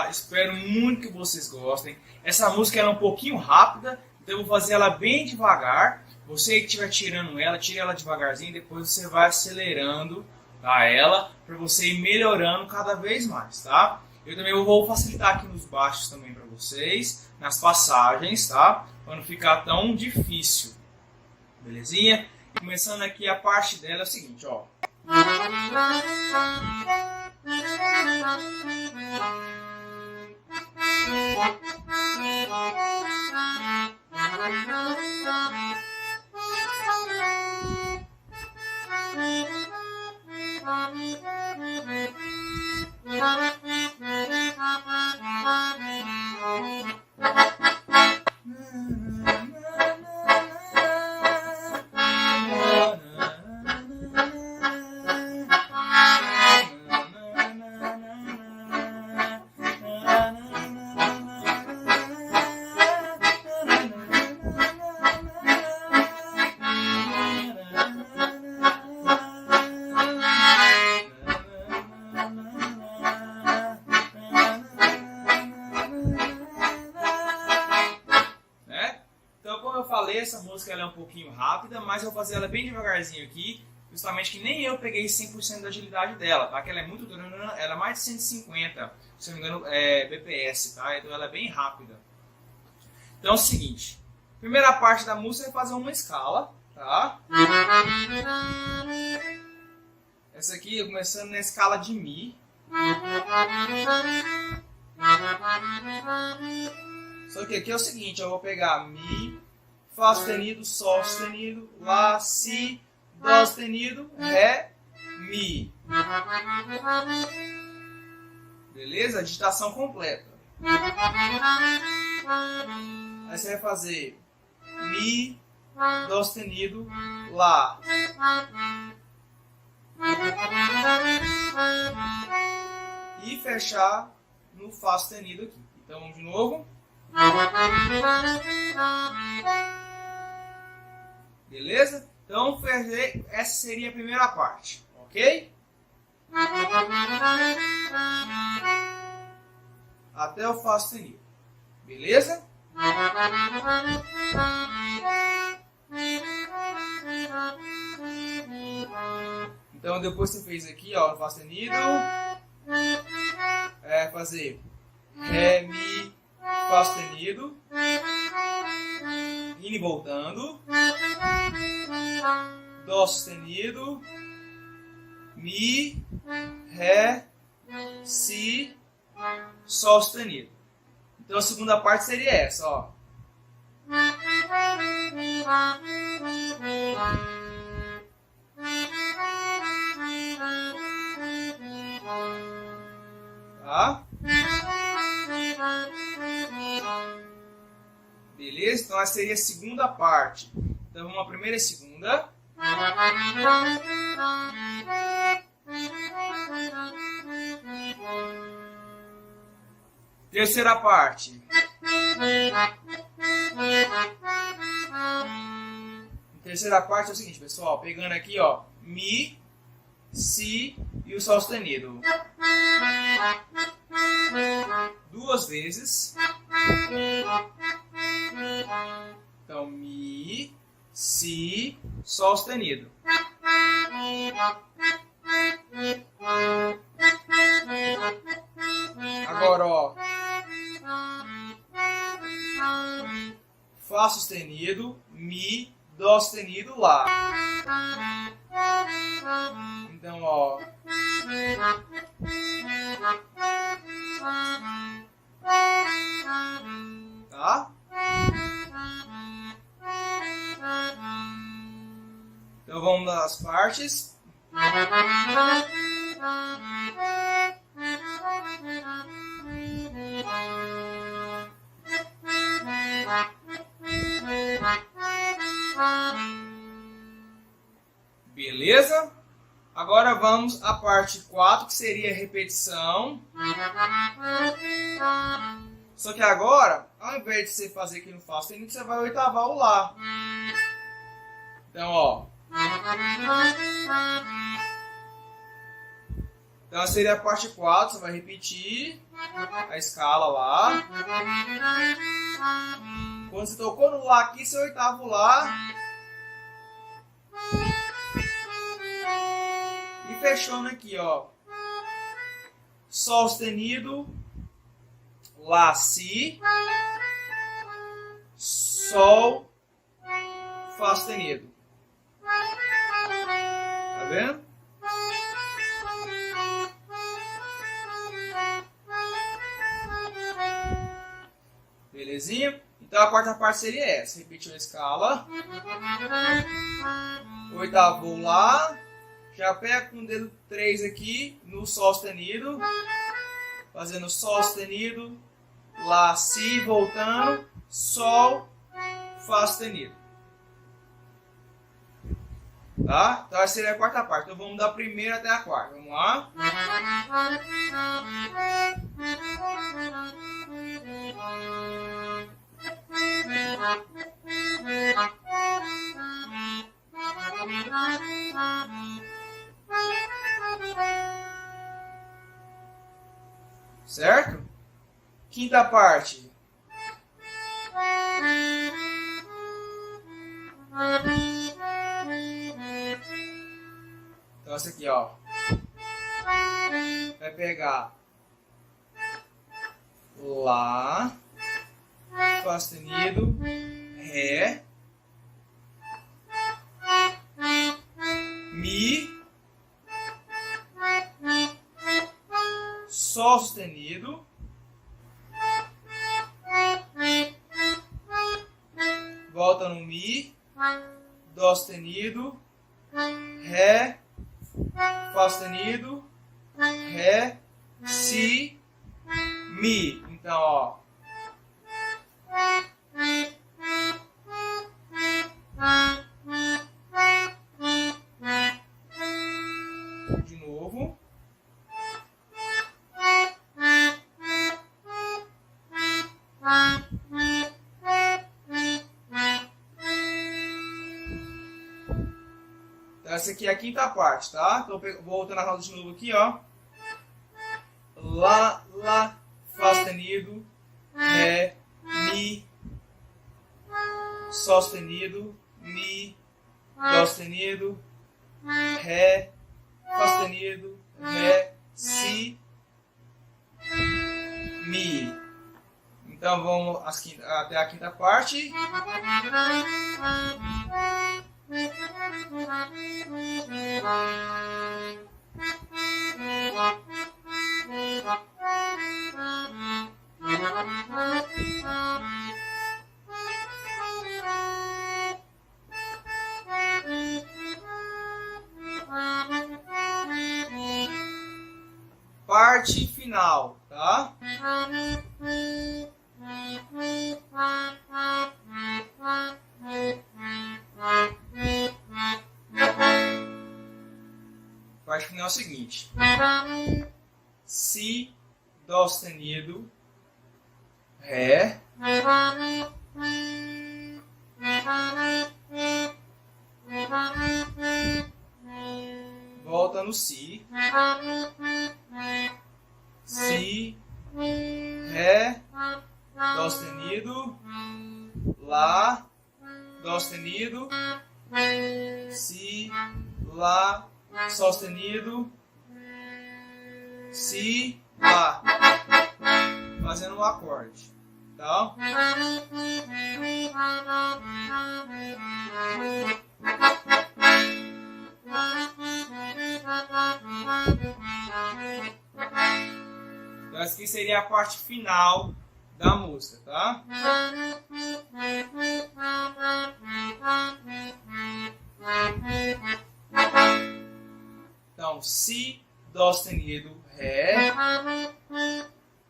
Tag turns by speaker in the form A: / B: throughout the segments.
A: tá? Espero muito que vocês gostem. Essa música ela é um pouquinho rápida, então eu vou fazer ela bem devagar. Você que estiver tirando ela, tira ela devagarzinho, depois você vai acelerando, tá, ela, para você ir melhorando cada vez mais, tá? Eu também vou facilitar aqui nos baixos também para vocês, nas passagens, tá? Para não ficar tão difícil, belezinha? Começando aqui a parte dela é o seguinte, ó. Essa música ela é um pouquinho rápida, mas eu vou fazer ela bem devagarzinho aqui, justamente que nem eu peguei 100% da agilidade dela, tá? Que ela é muito dura, ela é mais de 150, se não me engano, BPS, tá? Então ela é bem rápida. Então é o seguinte, primeira parte da música é fazer uma escala, tá? Essa aqui eu começando na escala de Mi. Só que aqui é o seguinte, eu vou pegar Mi, Fá sustenido, Sol sustenido, Lá, Si, Dó sustenido, Ré, Mi. Beleza? Digitação completa. Aí você vai fazer Mi, Dó sustenido, Lá. E fechar no Fá sustenido aqui. Então vamos de novo. Beleza? Então, essa seria a primeira parte, ok? Até o Fá sustenido. Beleza? Então, depois você fez aqui, ó, o Fá sustenido. Fazer Ré, Mi, Fá sustenido. Indo e voltando. Dó sustenido, Mi, Ré, Si, Sol sustenido. Então a segunda parte seria essa, ó. Tá? Beleza? Então essa seria a segunda parte. Então vamos a primeira e a segunda. Terceira parte. Terceira parte é o seguinte, pessoal. Pegando aqui, ó. Mi, Si e o Sol sustenido. Duas vezes. Então, Mi, Si, Sol sustenido. Agora, ó. Fá sustenido, Mi, Dó sustenido, Lá. Então, ó. Tá? Então vamos nas partes. Beleza? Agora vamos à parte 4, que seria a repetição. Só que agora, ao invés de você fazer aqui no Fá sustenido, você vai oitavar o Lá. Então, ó. Então seria a parte 4, você vai repetir a escala lá. Quando você tocou no Lá aqui, seu oitavo Lá. E fechando aqui, ó. Sol sustenido, Lá, Si, Sol, Fá sustenido. Tá vendo? Belezinha? Então a quarta parte seria essa. Repetiu a escala. Oitavo Lá. Já pega com o dedo 3 aqui no Sol sustenido. Fazendo Sol sustenido. Lá, Si, voltando. Sol, Fá sustenido. Tá? Então essa seria a quarta parte. Então vamos da primeira até a quarta. Vamos lá. Certo? Quinta parte. Então essa aqui, ó. Vai pegar Lá, Fá sustenido, Ré, Mi, Sol sustenido, volta no Mi, Dó sustenido, Ré, Fá sustenido, Ré, Si, Mi. Então, ó. De novo. Então, essa aqui é a quinta parte, tá? Então, voltando a roda de novo aqui, ó. Lá, Lá, Fá sustenido, Ré, Mi, Sol sustenido, Mi, Dó sustenido, Ré, Fá sustenido, Ré, Si, Mi. Então vamos até a quinta parte. Parte final, tá? Parte final é o seguinte: Si, Dó sustenido, Ré, volta no Si, Si, Ré, Dó sustenido, Lá, Dó sustenido, Si, Lá, Sol sustenido, Si, Lá, fazendo um acorde, tá? Então essa aqui seria a parte final da música, tá? Então, Si, Dó sustenido, Ré,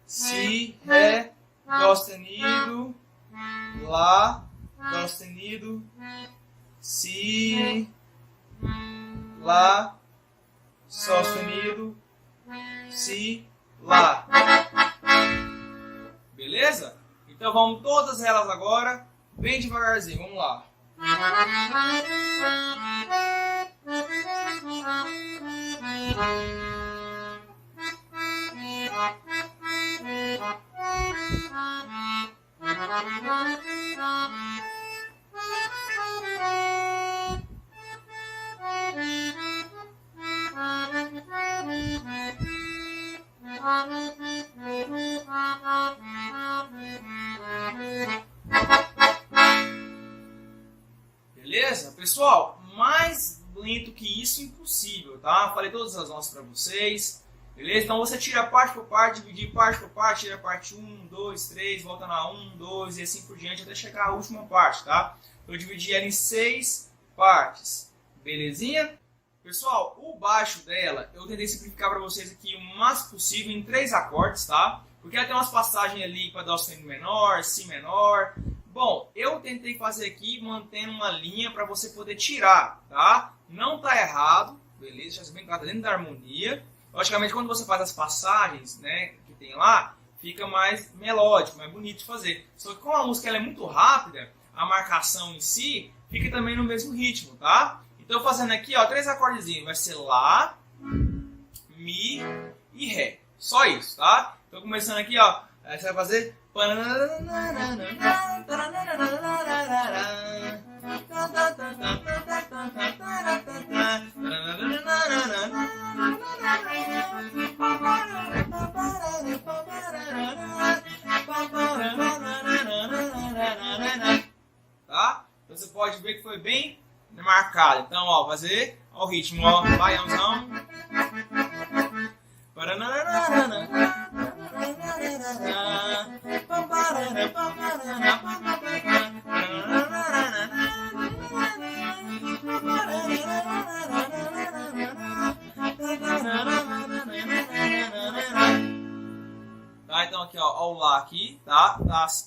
A: Si, Ré, Dó sustenido, Lá, Dó sustenido, Si, Lá, Sol sustenido, Si, Lá. Beleza? Então vamos todas elas agora, bem devagarzinho, vamos lá. tá? Falei todas as notas para vocês, beleza? Então você tira parte por parte, dividir parte por parte, tira a parte 1, 2, 3, volta na 1, 2 e assim por diante até chegar à última parte, tá? Eu dividi ela em 6 partes, belezinha? Pessoal, o baixo dela eu tentei simplificar para vocês aqui o máximo possível em 3 acordes, tá? Porque ela tem umas passagens ali para dó sustenido menor, si menor. Bom, eu tentei fazer aqui mantendo uma linha para você poder tirar, tá? Não tá errado, beleza? Já bem claro, tá dentro da harmonia. Logicamente, quando você faz as passagens, né, que tem lá, fica mais melódico, mais bonito de fazer. Só que como a música ela é muito rápida, a marcação em si fica também no mesmo ritmo, tá? Então, fazendo aqui, ó, 3 acordezinhos. Vai ser Lá, Mi e Ré. Só isso, tá? Então, começando aqui, ó. Aí você vai fazer... Tá? Então, você pode ver que foi bem marcado. Então, ó, fazer ó, o ritmo, ó, baiãozão. Tá, então aqui, ó, o Lá aqui, tá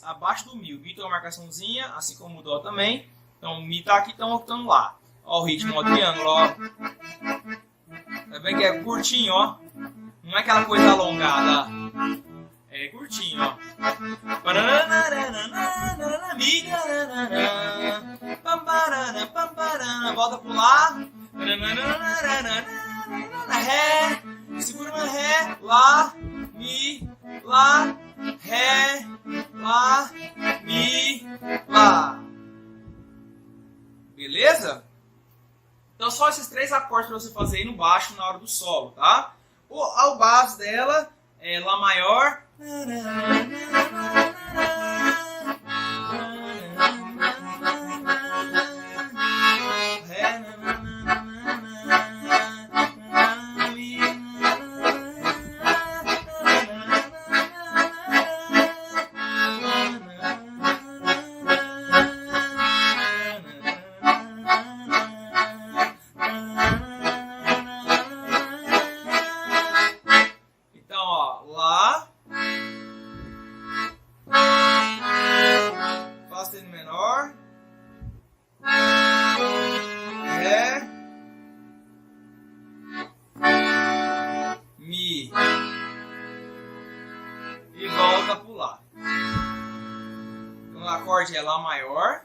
A: abaixo do Mi. O Mi tem uma marcaçãozinha, assim como o Dó também. Então o Mi tá aqui, então octando Lá. Ó o ritmo, ó, triângulo, ó. Tá vendo que é curtinho, ó. Não é aquela coisa alongada. É curtinho, ó. Mi. Volta pro Lá. Ré. Segura no Ré. Lá. Mi. Lá. Ré. Lá. Mi. Lá. Beleza? Então só esses 3 acordes para você fazer aí no baixo na hora do solo, tá? O base dela é Lá maior, Ré, Fá sustenido menor, Ré, Mi e volta pro Lá. Então o acorde é Lá maior,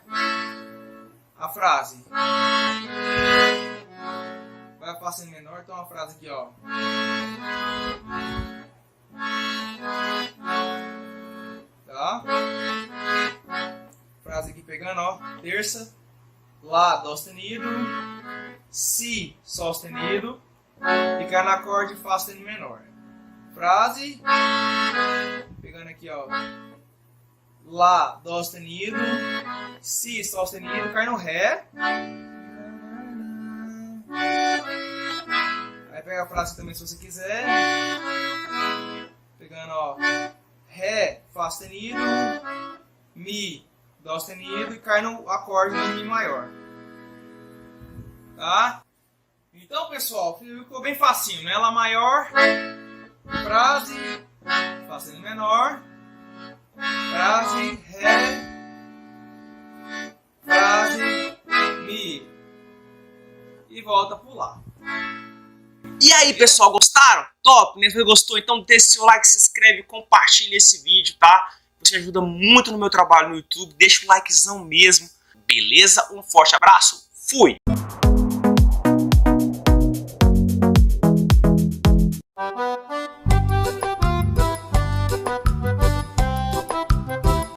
A: a frase vai Fá sustenido menor, então a frase aqui, ó. Tá? Frase aqui pegando, ó. Terça, Lá, Dó sustenido, Si, Sol sustenido e cai no acorde Fá sustenido menor. Frase, pegando aqui, ó. Lá, Dó sustenido, Si, Sol sustenido, cai no Ré. Aí pega a frase também se você quiser. Pegando, ó. Ré, Fá sustenido, Mi, Dó sustenido e cai no acorde do Mi maior. Tá? Então, pessoal, ficou bem facinho, né? Lá maior, frase, Fá sustenido menor, frase, Ré, frase, Mi e volta pro Lá.
B: E aí, pessoal, gostaram? Top, né? Se gostou, então deixe seu like, se inscreve, compartilha esse vídeo, tá? Você ajuda muito no meu trabalho no YouTube, deixa o likezão mesmo, beleza? Um forte abraço, fui!